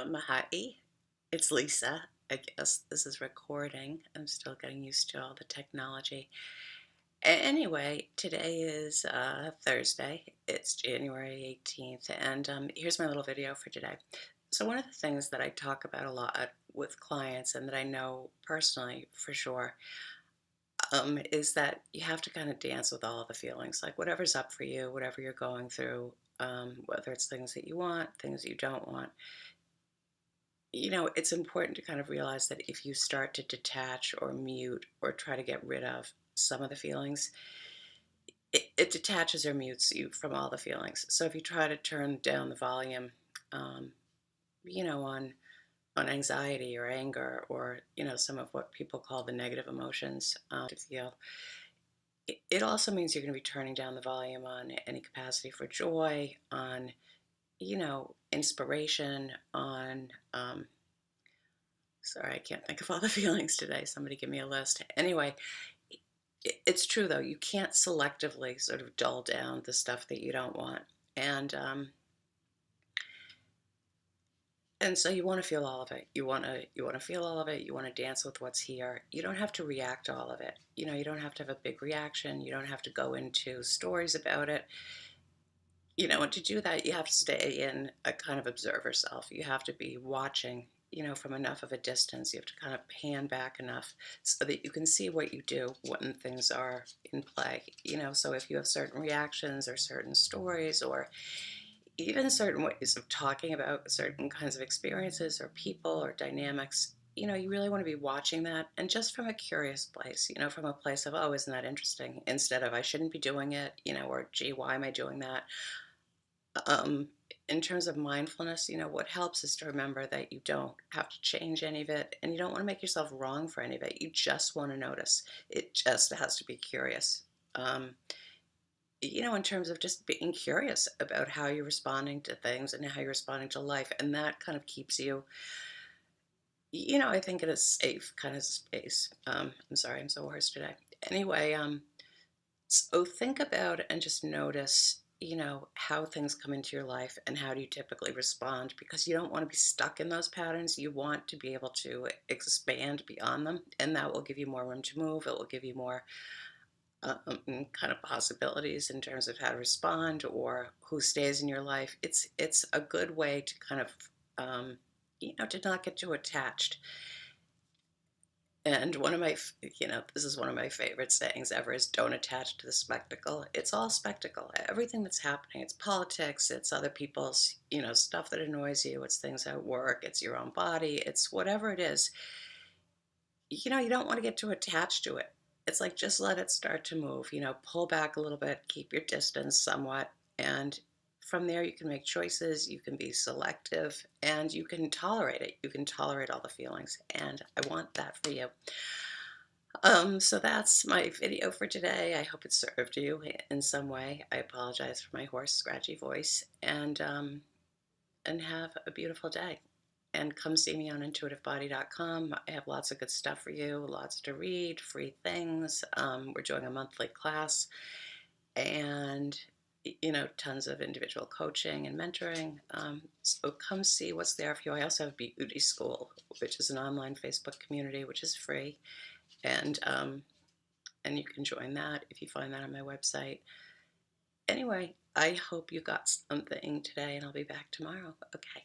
Hi, it's Lisa. I guess this is recording. I'm still getting used to all the technology. Anyway, today is Thursday. It's January 18th, and here's my little video for today. So, one of the things that I talk about a lot with clients and that I know personally for sure is that you have to kind of dance with all of the feelings, like whatever's up for you, whatever you're going through, whether it's things that you want, things you don't want. It's important to kind of realize that if you start to detach or mute or try to get rid of some of the feelings, it detaches or mutes you from all the feelings. So if you try to turn down the volume, um, on anxiety or anger or some of what people call the negative emotions to feel, it also means you're going to be turning down the volume on any capacity for joy, on inspiration, on sorry, I can't think of all the feelings today. Somebody give me a list. Anyway, it's true though. You can't selectively sort of dull down the stuff that you don't want, and um, and so you want to feel all of it. You want to feel all of it. You want to dance with what's here. You don't have to react to all of it. You don't have to have a big reaction. You don't have to go into stories about it. And to do that, you have to stay in a kind of observer self. You have to be watching, from enough of a distance. You have to kind of pan back enough so that you can see what you do when things are in play. So if you have certain reactions or certain stories or even certain ways of talking about certain kinds of experiences or people or dynamics, you really want to be watching that and just from a curious place, from a place of, oh, isn't that interesting? Instead of, I shouldn't be doing it, or gee, why am I doing that? um, in terms of mindfulness, what helps is to remember that you don't have to change any of it and you don't want to make yourself wrong for any of it. You just want to notice. It just has to be curious. Um, in terms of just being curious about how you're responding to things and how you're responding to life. And that kind of keeps you, I think in a safe kind of space. I'm sorry, I'm so hoarse today. Anyway, so think about and just notice, how things come into your life and how do you typically respond because you don't want to be stuck in those patterns. You want to be able to expand beyond them, and that will give you more room to move. It will give you more kind of possibilities in terms of how to respond or who stays in your life. It's a good way to kind of to not get too attached. And this is one of my favorite sayings ever is don't attach to the spectacle. It's all spectacle. Everything that's happening, it's politics, it's other people's, stuff that annoys you, it's things at work, it's your own body, it's whatever it is. You don't want to get too attached to it. It's like just let it start to move, pull back a little bit, keep your distance somewhat, and from there you can make choices, you can be selective, and you can tolerate it. You can tolerate all the feelings, and I want that for you. So that's my video for today. I hope it served you in some way. I apologize for my hoarse, scratchy voice, and have a beautiful day. And come see me on intuitivebody.com. I have lots of good stuff for you, lots to read, free things. We're doing a monthly class, and tons of individual coaching and mentoring. So come see what's there for you. I also have Beauty School, which is an online Facebook community, which is free, and you can join that if you find that on my website. Anyway, I hope you got something today, and I'll be back tomorrow. Okay.